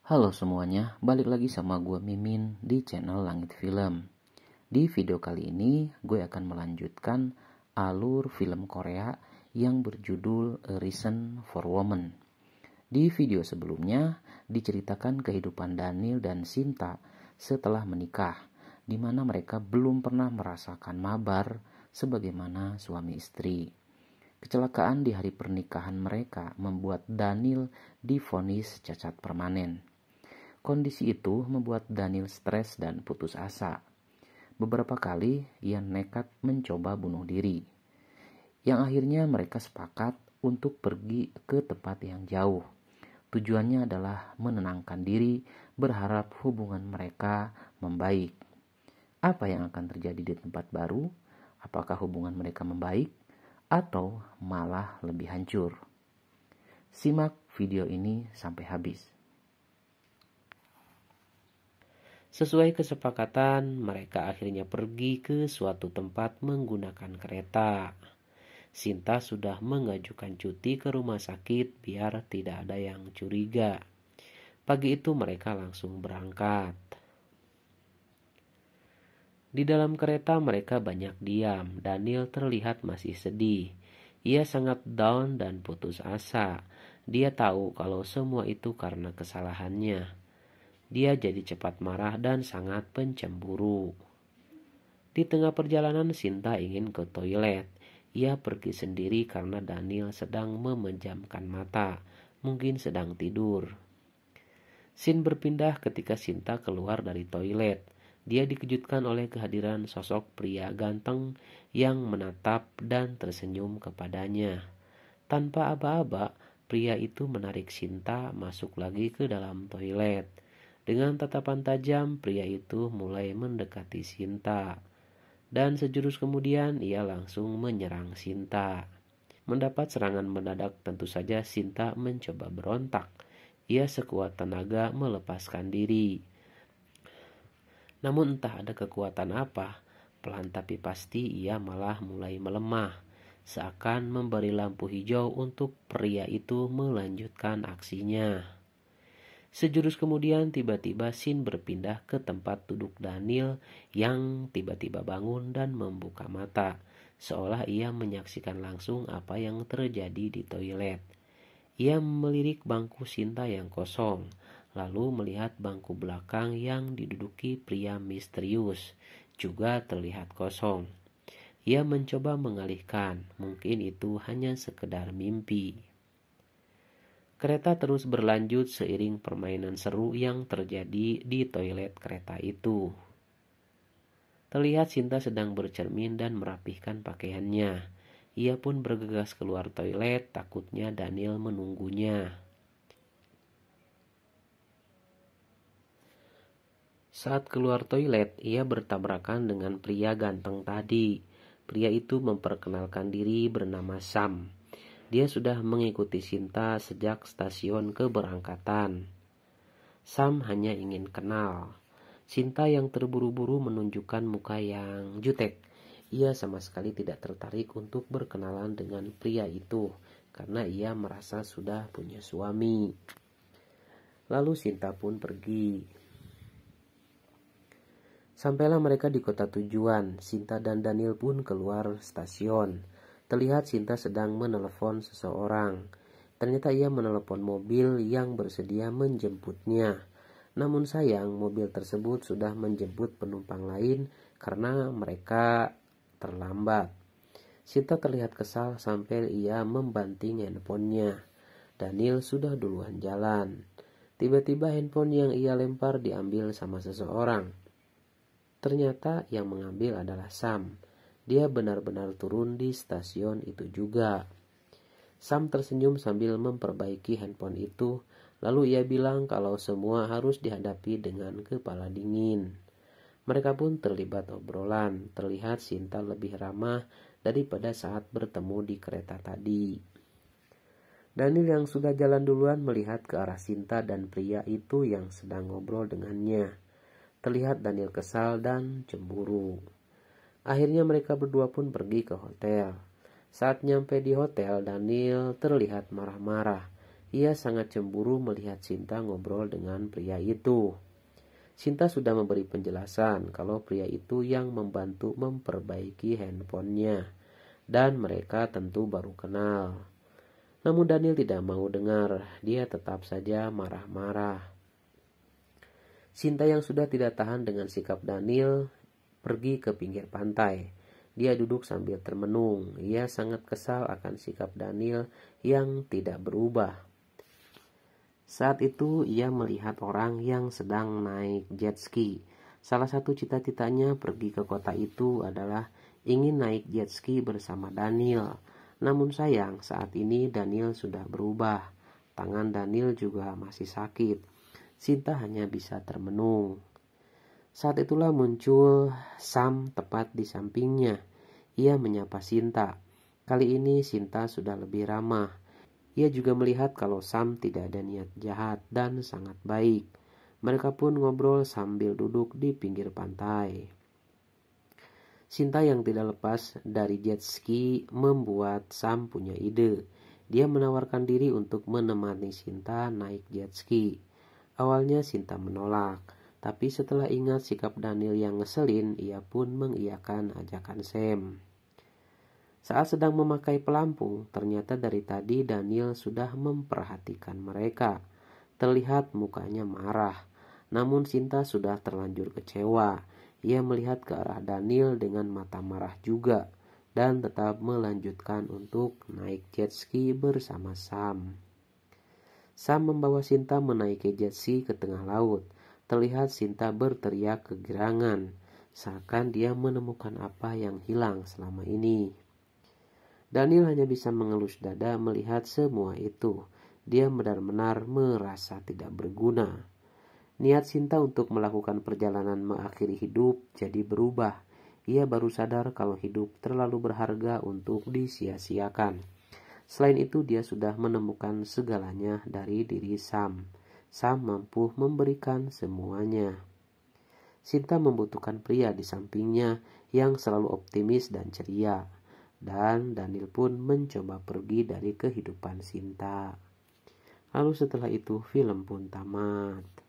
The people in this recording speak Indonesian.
Halo semuanya, balik lagi sama gue Mimin di channel Langit Film. Di video kali ini gue akan melanjutkan alur film Korea yang berjudul A Reason for Woman. Di video sebelumnya diceritakan kehidupan Daniel dan Sinta setelah menikah, di mana mereka belum pernah merasakan mabar sebagaimana suami istri. Kecelakaan di hari pernikahan mereka membuat Daniel divonis cacat permanen. Kondisi itu membuat Daniel stres dan putus asa. Beberapa kali ia nekat mencoba bunuh diri. Yang akhirnya mereka sepakat untuk pergi ke tempat yang jauh. Tujuannya adalah menenangkan diri, berharap hubungan mereka membaik. Apa yang akan terjadi di tempat baru? Apakah hubungan mereka membaik atau malah lebih hancur? Simak video ini sampai habis. Sesuai kesepakatan, mereka akhirnya pergi ke suatu tempat menggunakan kereta. Sinta sudah mengajukan cuti ke rumah sakit biar tidak ada yang curiga. Pagi itu mereka langsung berangkat. Di dalam kereta mereka banyak diam. Daniel terlihat masih sedih. Ia sangat down dan putus asa. Dia tahu kalau semua itu karena kesalahannya. Dia jadi cepat marah dan sangat pencemburu. Di tengah perjalanan Sinta ingin ke toilet. Ia pergi sendiri karena Daniel sedang memejamkan mata, mungkin sedang tidur. Scene berpindah ketika Sinta keluar dari toilet. Dia dikejutkan oleh kehadiran sosok pria ganteng yang menatap dan tersenyum kepadanya. Tanpa aba-aba, pria itu menarik Sinta masuk lagi ke dalam toilet. Dengan tatapan tajam, pria itu mulai mendekati Sinta. Dan sejurus kemudian ia langsung menyerang Sinta. Mendapat serangan mendadak, tentu saja Sinta mencoba berontak. Ia sekuat tenaga melepaskan diri. Namun entah ada kekuatan apa, pelan tapi pasti ia malah mulai melemah. Seakan memberi lampu hijau untuk pria itu melanjutkan aksinya. Sejurus kemudian tiba-tiba scene berpindah ke tempat duduk Daniel yang tiba-tiba bangun dan membuka mata. Seolah ia menyaksikan langsung apa yang terjadi di toilet. Ia melirik bangku Sinta yang kosong, lalu melihat bangku belakang yang diduduki pria misterius, juga terlihat kosong. Ia mencoba mengalihkan, mungkin itu hanya sekedar mimpi. Kereta terus berlanjut seiring permainan seru yang terjadi di toilet kereta itu. Terlihat Sinta sedang bercermin dan merapihkan pakaiannya. Ia pun bergegas keluar toilet, takutnya Daniel menunggunya. Saat keluar toilet, ia bertabrakan dengan pria ganteng tadi. Pria itu memperkenalkan diri bernama Sam. Dia sudah mengikuti Sinta sejak stasiun keberangkatan. Sam hanya ingin kenal. Sinta yang terburu-buru menunjukkan muka yang jutek. Ia sama sekali tidak tertarik untuk berkenalan dengan pria itu karena ia merasa sudah punya suami. Lalu Sinta pun pergi. Sampailah mereka di kota tujuan. Sinta dan Daniel pun keluar stasiun. Terlihat Sinta sedang menelepon seseorang. Ternyata ia menelepon mobil yang bersedia menjemputnya. Namun sayang, mobil tersebut sudah menjemput penumpang lain karena mereka terlambat. Sinta terlihat kesal sampai ia membanting handphonenya. Daniel sudah duluan jalan. Tiba-tiba handphone yang ia lempar diambil sama seseorang. Ternyata yang mengambil adalah Sam. Dia benar-benar turun di stasiun itu juga. Sam tersenyum sambil memperbaiki handphone itu. Lalu ia bilang kalau semua harus dihadapi dengan kepala dingin. Mereka pun terlibat obrolan. Terlihat Sinta lebih ramah daripada saat bertemu di kereta tadi. Daniel yang sudah jalan duluan melihat ke arah Sinta dan pria itu yang sedang ngobrol dengannya. Terlihat Daniel kesal dan cemburu. Akhirnya mereka berdua pun pergi ke hotel. Saat nyampe di hotel, Daniel terlihat marah-marah. Ia sangat cemburu melihat Sinta ngobrol dengan pria itu. Sinta sudah memberi penjelasan kalau pria itu yang membantu memperbaiki handphonenya, dan mereka tentu baru kenal. Namun Daniel tidak mau dengar, dia tetap saja marah-marah. Sinta yang sudah tidak tahan dengan sikap Daniel pergi ke pinggir pantai. Dia duduk sambil termenung. Ia sangat kesal akan sikap Daniel yang tidak berubah. Saat itu ia melihat orang yang sedang naik jet ski. Salah satu cita-citanya pergi ke kota itu adalah ingin naik jet ski bersama Daniel. Namun sayang saat ini Daniel sudah berubah. Tangan Daniel juga masih sakit. Sinta hanya bisa termenung. Saat itulah muncul Sam tepat di sampingnya. Ia menyapa Sinta. Kali ini Sinta sudah lebih ramah. Ia juga melihat kalau Sam tidak ada niat jahat dan sangat baik. Mereka pun ngobrol sambil duduk di pinggir pantai. Sinta yang tidak lepas dari jet ski membuat Sam punya ide. Dia menawarkan diri untuk menemani Sinta naik jet ski. Awalnya Sinta menolak, tapi setelah ingat sikap Daniel yang ngeselin, ia pun mengiyakan ajakan Sam. Saat sedang memakai pelampung, ternyata dari tadi Daniel sudah memperhatikan mereka. Terlihat mukanya marah, namun Sinta sudah terlanjur kecewa. Ia melihat ke arah Daniel dengan mata marah juga, dan tetap melanjutkan untuk naik jet ski bersama Sam. Sam membawa Sinta menaiki jet ski ke tengah laut. Terlihat Sinta berteriak kegirangan, seakan dia menemukan apa yang hilang selama ini. Daniel hanya bisa mengelus dada melihat semua itu. Dia benar-benar merasa tidak berguna. Niat Sinta untuk melakukan perjalanan mengakhiri hidup jadi berubah. Ia baru sadar kalau hidup terlalu berharga untuk disia-siakan. Selain itu dia sudah menemukan segalanya dari diri Sam. Sam mampu memberikan semuanya. Sinta membutuhkan pria di sampingnya yang selalu optimis dan ceria. Dan Daniel pun mencoba pergi dari kehidupan Sinta. Lalu setelah itu film pun tamat.